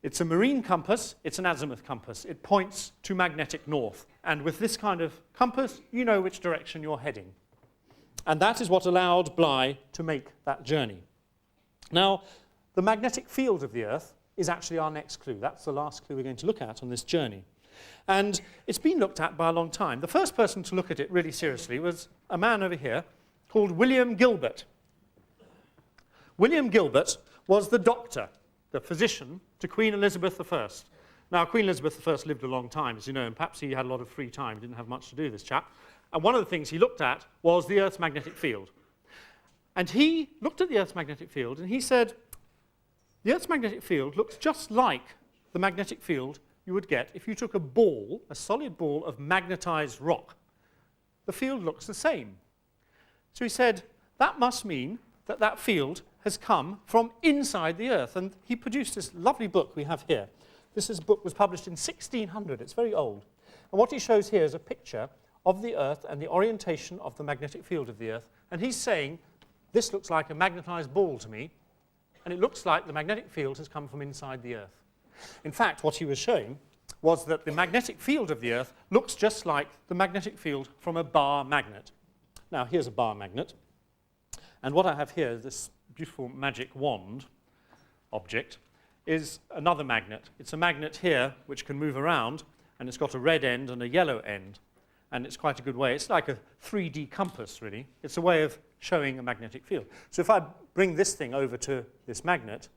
Speaker 1: It's a marine compass. It's an azimuth compass. It points to magnetic north. And with this kind of compass, you know which direction you're heading. And that is what allowed Bligh to make that journey. Now, the magnetic field of the Earth is actually our next clue. That's the last clue we're going to look at on this journey. And it's been looked at by a long time. The first person to look at it really seriously was a man over here called William Gilbert. William Gilbert was the doctor, the physician, to Queen Elizabeth I. Now, Queen Elizabeth I lived a long time, as you know, and perhaps he had a lot of free time. He didn't have much to do, this chap. And one of the things he looked at was the Earth's magnetic field. And he looked at the Earth's magnetic field, and he said, the Earth's magnetic field looks just like the magnetic field you would get if you took a ball, a solid ball of magnetized rock. The field looks the same. So he said, that must mean that that field has come from inside the Earth. And he produced this lovely book we have here. This book was published in 1600. It's very old. And what he shows here is a picture of the Earth and the orientation of the magnetic field of the Earth. And he's saying, this looks like a magnetized ball to me, and it looks like the magnetic field has come from inside the Earth. In fact, what he was showing was that the magnetic field of the Earth looks just like the magnetic field from a bar magnet. Now, here's a bar magnet. And what I have here, this beautiful magic wand object, is another magnet. It's a magnet here which can move around, and it's got a red end and a yellow end. And it's quite a good way. It's like a 3D compass, really. It's a way of showing a magnetic field. So if I bring this thing over to this magnet,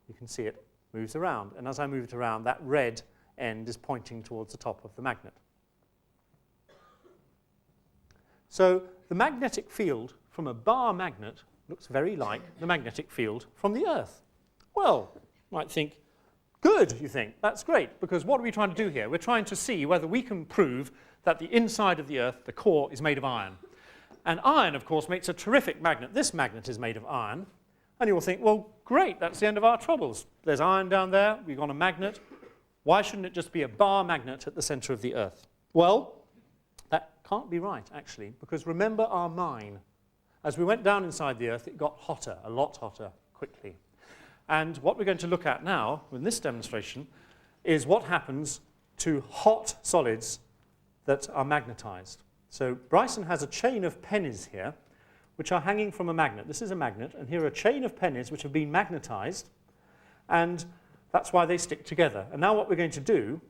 Speaker 1: you can see it moves around. And as I move it around, that red end is pointing towards the top of the magnet. So the magnetic field from a bar magnet looks very like the magnetic field from the Earth. Well, you might think, good, you think. That's great, because what are we trying to do here? We're trying to see whether we can prove that the inside of the Earth, the core, is made of iron. And iron, of course, makes a terrific magnet. This magnet is made of iron. And you will think, well, great, that's the end of our troubles. There's iron down there, we've got a magnet. Why shouldn't it just be a bar magnet at the center of the Earth? Well, that can't be right, actually, because remember our mine. As we went down inside the Earth, it got hotter, a lot hotter, quickly. And what we're going to look at now, in this demonstration, is what happens to hot solids that are magnetized. So Bryson has a chain of pennies here, which are hanging from a magnet. This is a magnet, and here are a chain of pennies which have been magnetized, and that's why they stick together. And now what we're going to do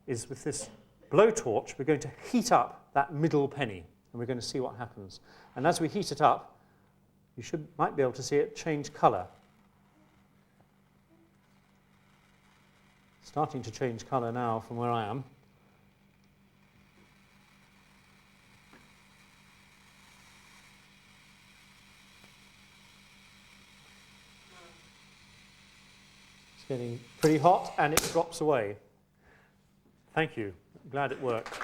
Speaker 1: is, with this blowtorch, we're going to heat up that middle penny, and we're going to see what happens. And as we heat it up, you might be able to see it change color. Starting to change color now from where I am. It's getting pretty hot, and it drops away. Thank you. I'm glad it worked.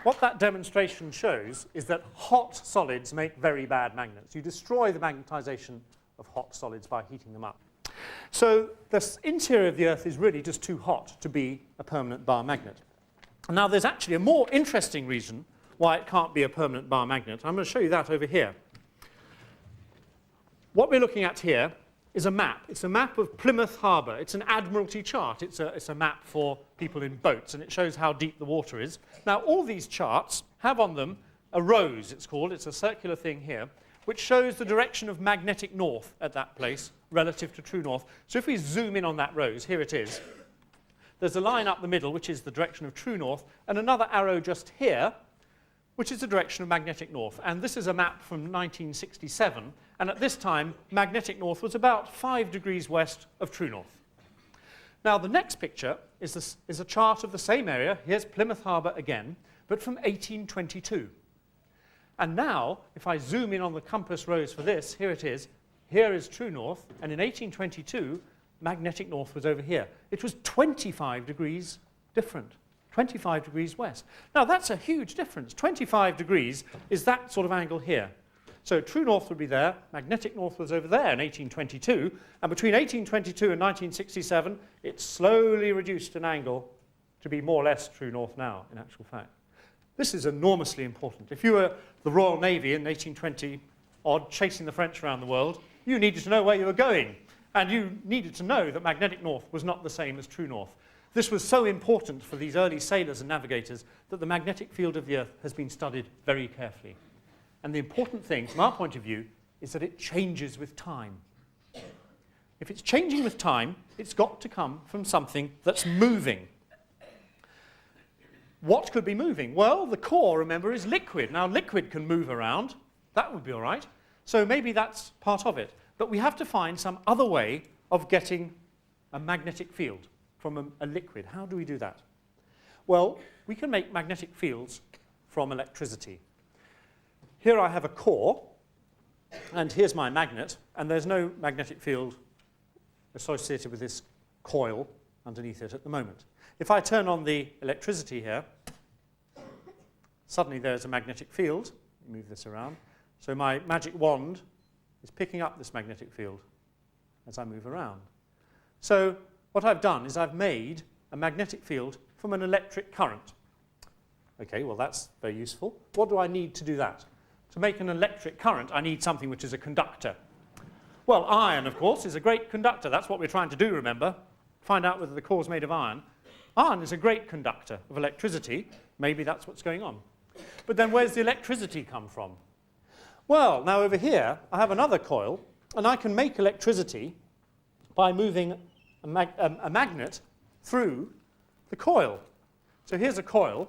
Speaker 1: what that demonstration shows is that hot solids make very bad magnets. You destroy the magnetization of hot solids by heating them up. So the interior of the Earth is really just too hot to be a permanent bar magnet. Now there's actually a more interesting reason why it can't be a permanent bar magnet. I'm going to show you that over here. What we're looking at here is a map. It's a map of Plymouth Harbour. It's an Admiralty chart. It's a map for people in boats, and it shows how deep the water is. Now, all these charts have on them a rose, it's called. It's a circular thing here, which shows the direction of magnetic north at that place relative to true north. So if we zoom in on that rose, here it is. There's a line up the middle, which is the direction of true north, and another arrow just here, which is the direction of magnetic north. And this is a map from 1967, and at this time, magnetic north was about 5 degrees west of true north. Now, the next picture is a chart of the same area. Here's Plymouth Harbour again, but from 1822. And now, if I zoom in on the compass rose for this, here it is. Here is true north, and in 1822, magnetic north was over here. It was 25 degrees different. 25 degrees west. Now, that's a huge difference. 25 degrees is that sort of angle here. So true north would be there, magnetic north was over there in 1822, and between 1822 and 1967, it slowly reduced an angle to be more or less true north now, in actual fact. This is enormously important. If you were the Royal Navy in 1820-odd, chasing the French around the world, you needed to know where you were going, and you needed to know that magnetic north was not the same as true north. This was so important for these early sailors and navigators that the magnetic field of the Earth has been studied very carefully. And the important thing, from our point of view, is that it changes with time. If it's changing with time, it's got to come from something that's moving. What could be moving? Well, the core, remember, is liquid. Now, liquid can move around. That would be all right. So maybe that's part of it. But we have to find some other way of getting a magnetic field from a liquid. How do we do that? Well, we can make magnetic fields from electricity. Here I have a core, and here's my magnet, and there's no magnetic field associated with this coil underneath it at the moment. If I turn on the electricity here, suddenly there's a magnetic field. Move this around. So my magic wand is picking up this magnetic field as I move around. So what I've done is I've made a magnetic field from an electric current. Okay, well that's very useful. What do I need to do that? To make an electric current, I need something which is a conductor. Well, iron, of course, is a great conductor. That's what we're trying to do, remember? Find out whether the core is made of iron. Iron is a great conductor of electricity. Maybe that's what's going on. But then where's the electricity come from? Well, now over here, I have another coil, and I can make electricity by moving a magnet through the coil. So here's a coil.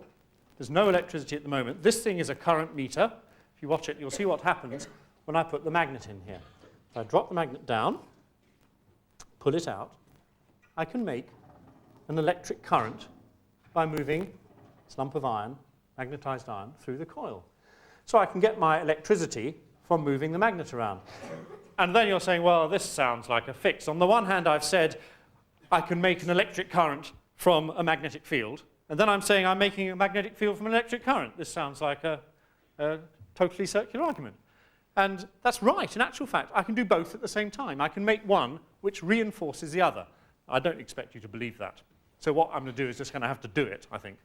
Speaker 1: There's no electricity at the moment. This thing is a current meter. If you watch it, you'll see what happens when I put the magnet in here. If I drop the magnet down, pull it out, I can make an electric current by moving this lump of iron, magnetized iron, through the coil. So I can get my electricity from moving the magnet around. And then you're saying, well, this sounds like a fix. On the one hand, I've said I can make an electric current from a magnetic field. And then I'm saying I'm making a magnetic field from an electric current. This sounds like a totally circular argument. And that's right. In actual fact, I can do both at the same time. I can make one which reinforces the other. I don't expect you to believe that. So what I'm going to do is just going to have to do it, I think.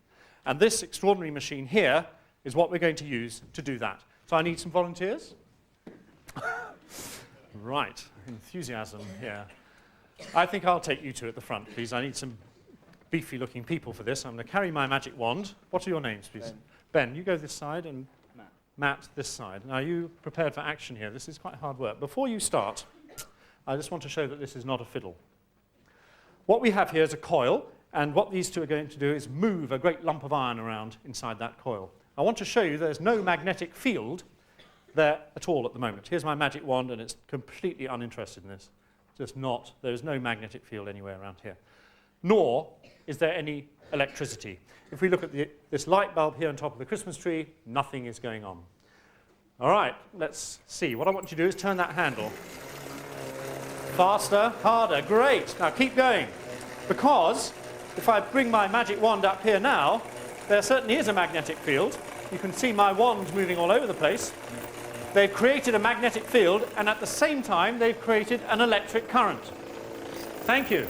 Speaker 1: And this extraordinary machine here is what we're going to use to do that. So I need some volunteers. Right. Enthusiasm here. I think I'll take you two at the front, please. I need some beefy-looking people for this. I'm going to carry my magic wand. What are your names, please? Ben, you go this side, and Matt this side. Now, are you prepared for action here? This is quite hard work. Before you start, I just want to show that this is not a fiddle. What we have here is a coil, and what these two are going to do is move a great lump of iron around inside that coil. I want to show you there's no magnetic field there at all at the moment. Here's my magic wand, and it's completely uninterested in this. Just not. There is no magnetic field anywhere around here. Nor is there any electricity. If we look at this light bulb here on top of the Christmas tree, nothing is going on. All right, let's see. What I want you to do is turn that handle. Faster, harder, great. Now keep going. Because if I bring my magic wand up here now, there certainly is a magnetic field. You can see my wand moving all over the place. They've created a magnetic field, and at the same time, they've created an electric current. Thank you.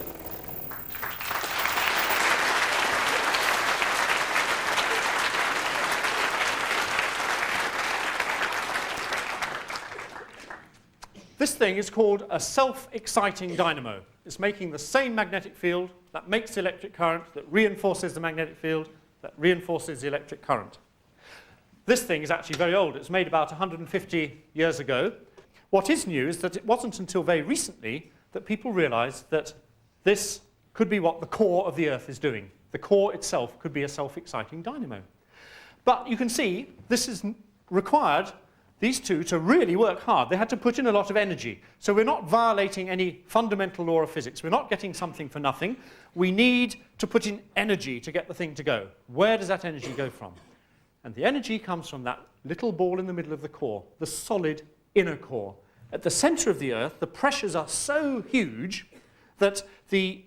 Speaker 1: This thing is called a self-exciting dynamo. It's making the same magnetic field that makes the electric current, that reinforces the magnetic field, that reinforces the electric current. This thing is actually very old. It was made about 150 years ago. What is new is that it wasn't until very recently that people realized that this could be what the core of the Earth is doing. The core itself could be a self-exciting dynamo. But you can see this is required these two to really work hard. They had to put in a lot of energy. So we're not violating any fundamental law of physics. We're not getting something for nothing. We need to put in energy to get the thing to go. Where does that energy go from? And the energy comes from that little ball in the middle of the core, the solid inner core. At the center of the Earth, the pressures are so huge that the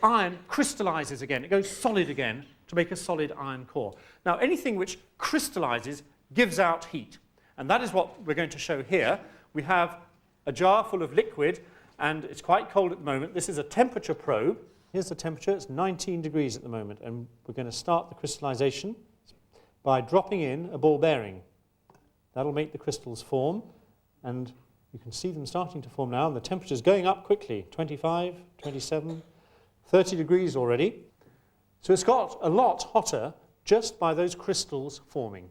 Speaker 1: iron crystallizes again. It goes solid again to make a solid iron core. Now, anything which crystallizes gives out heat. And that is what we're going to show here. We have a jar full of liquid, and it's quite cold at the moment. This is a temperature probe. Here's the temperature. It's 19 degrees at the moment. And we're going to start the crystallization by dropping in a ball bearing. That'll make the crystals form. And you can see them starting to form now. And the temperature's going up quickly. 25, 27, 30 degrees already. So it's got a lot hotter just by those crystals forming.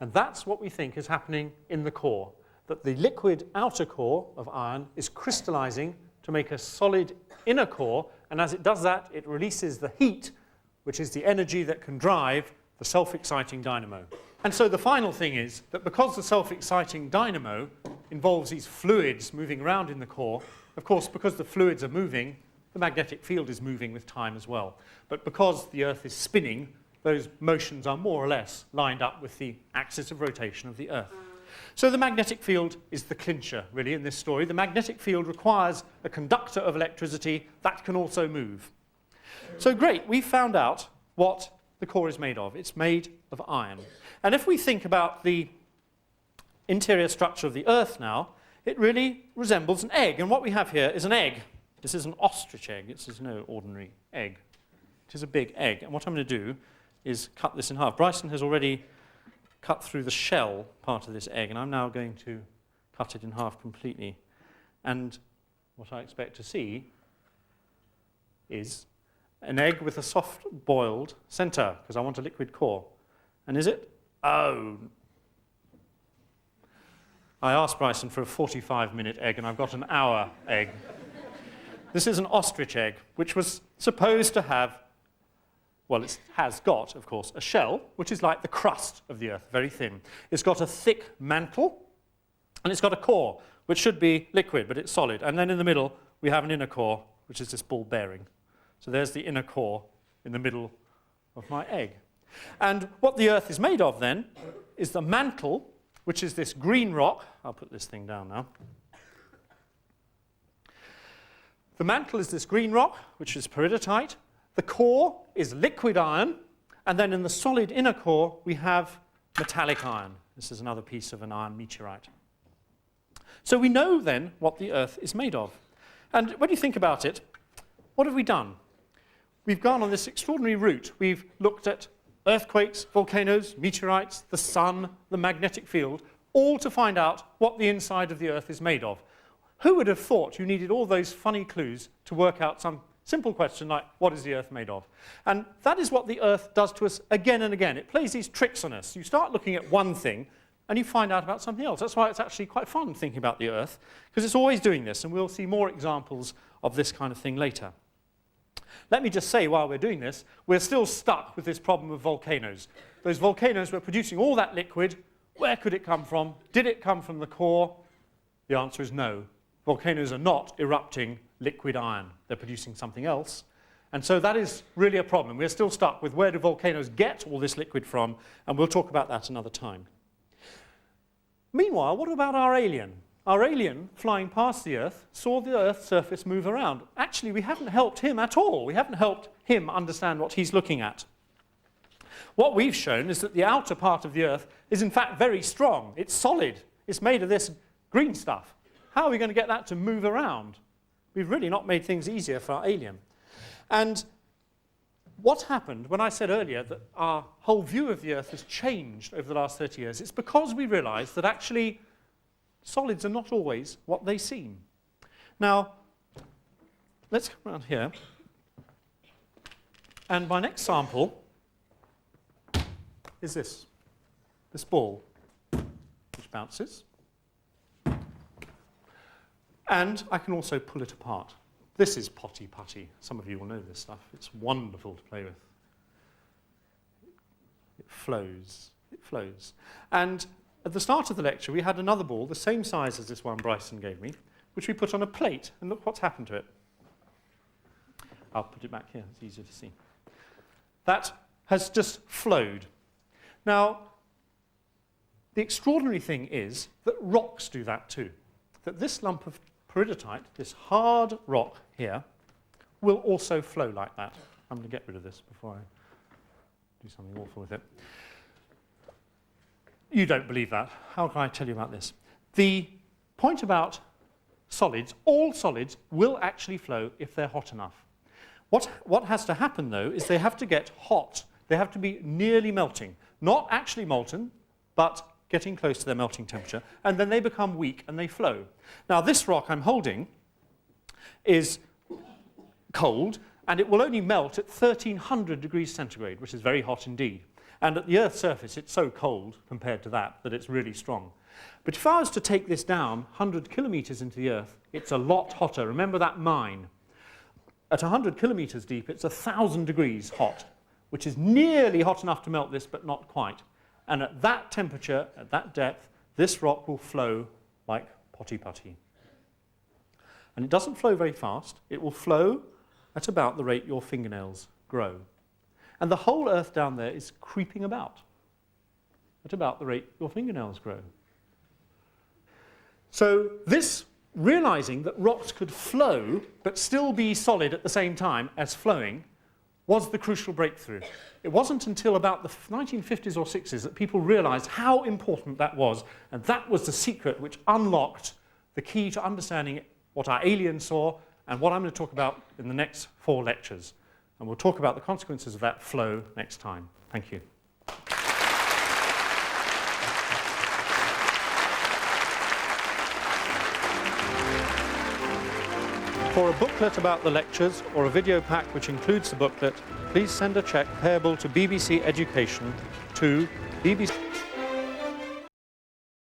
Speaker 1: And that's what we think is happening in the core, that the liquid outer core of iron is crystallizing to make a solid inner core, and as it does that, it releases the heat, which is the energy that can drive the self-exciting dynamo. And so the final thing is that because the self-exciting dynamo involves these fluids moving around in the core, of course, because the fluids are moving, the magnetic field is moving with time as well. But because the Earth is spinning, those motions are more or less lined up with the axis of rotation of the Earth. So the magnetic field is the clincher, really, in this story. The magnetic field requires a conductor of electricity that can also move. So great, we've found out what the core is made of. It's made of iron. And if we think about the interior structure of the Earth now, it really resembles an egg. And what we have here is an egg. This is an ostrich egg. This is no ordinary egg. It is a big egg. And what I'm going to do is cut this in half. Bryson has already cut through the shell part of this egg, and I'm now going to cut it in half completely. And what I expect to see is an egg with a soft-boiled center, because I want a liquid core. And is it? Oh. I asked Bryson for a 45-minute egg, and I've got an hour egg. This is an ostrich egg, which was supposed to have, well, it has got, of course, a shell, which is like the crust of the Earth, very thin. It's got a thick mantle, and it's got a core, which should be liquid, but it's solid. And then in the middle, we have an inner core, which is this ball bearing. So there's the inner core in the middle of my egg. And what the Earth is made of, then, is the mantle, which is this green rock. I'll put this thing down now. The mantle is this green rock, which is peridotite. The core is liquid iron, and then in the solid inner core, we have metallic iron. This is another piece of an iron meteorite. So we know then what the Earth is made of. And when you think about it, what have we done? We've gone on this extraordinary route. We've looked at earthquakes, volcanoes, meteorites, the sun, the magnetic field, all to find out what the inside of the Earth is made of. Who would have thought you needed all those funny clues to work out some simple question like, what is the Earth made of? And that is what the Earth does to us again and again. It plays these tricks on us. You start looking at one thing, and you find out about something else. That's why it's actually quite fun thinking about the Earth, because it's always doing this, and we'll see more examples of this kind of thing later. Let me just say, while we're doing this, we're still stuck with this problem of volcanoes. Those volcanoes were producing all that liquid. Where could it come from? Did it come from the core? The answer is no. Volcanoes are not erupting liquid iron. They're producing something else. And so that is really a problem. We're still stuck with where do volcanoes get all this liquid from, and we'll talk about that another time. Meanwhile, what about our alien? Our alien, flying past the Earth, saw the Earth's surface move around. Actually, we haven't helped him at all. We haven't helped him understand what he's looking at. What we've shown is that the outer part of the Earth is in fact very strong. It's solid. It's made of this green stuff. How are we going to get that to move around? We've really not made things easier for our alien. And what happened when I said earlier that our whole view of the Earth has changed over the last 30 years? It's because we realized that actually solids are not always what they seem. Now, let's come around here. And my next sample is this ball, which bounces. And I can also pull it apart. This is potty putty. Some of you will know this stuff. It's wonderful to play with. It flows. It flows. And at the start of the lecture, we had another ball, the same size as this one Bryson gave me, which we put on a plate. And look what's happened to it. I'll put it back here. It's easier to see. That has just flowed. Now, the extraordinary thing is that rocks do that too. That this lump of peridotite, this hard rock here, will also flow like that. I'm going to get rid of this before I do something awful with it. You don't believe that. How can I tell you about this? The point about solids, all solids will actually flow if they're hot enough. What has to happen, though, is they have to get hot. They have to be nearly melting. Not actually molten, but getting close to their melting temperature, and then they become weak and they flow. Now, this rock I'm holding is cold, and it will only melt at 1300 degrees centigrade, which is very hot indeed. And at the Earth's surface, it's so cold compared to that it's really strong. But if I was to take this down 100 kilometers into the Earth, it's a lot hotter. Remember that mine. At 100 kilometers deep, it's 1,000 degrees hot, which is nearly hot enough to melt this, but not quite. And at that temperature, at that depth, this rock will flow like potty putty. And it doesn't flow very fast. It will flow at about the rate your fingernails grow. And the whole Earth down there is creeping about at about the rate your fingernails grow. So this, realizing that rocks could flow but still be solid at the same time as flowing, was the crucial breakthrough. It wasn't until about the 1950s or 60s that people realized how important that was, and that was the secret which unlocked the key to understanding what our aliens saw and what I'm going to talk about in the next 4 lectures. And we'll talk about the consequences of that flow next time. Thank you. For a booklet about the lectures or a video pack which includes the booklet, please send a cheque payable to BBC Education to BBC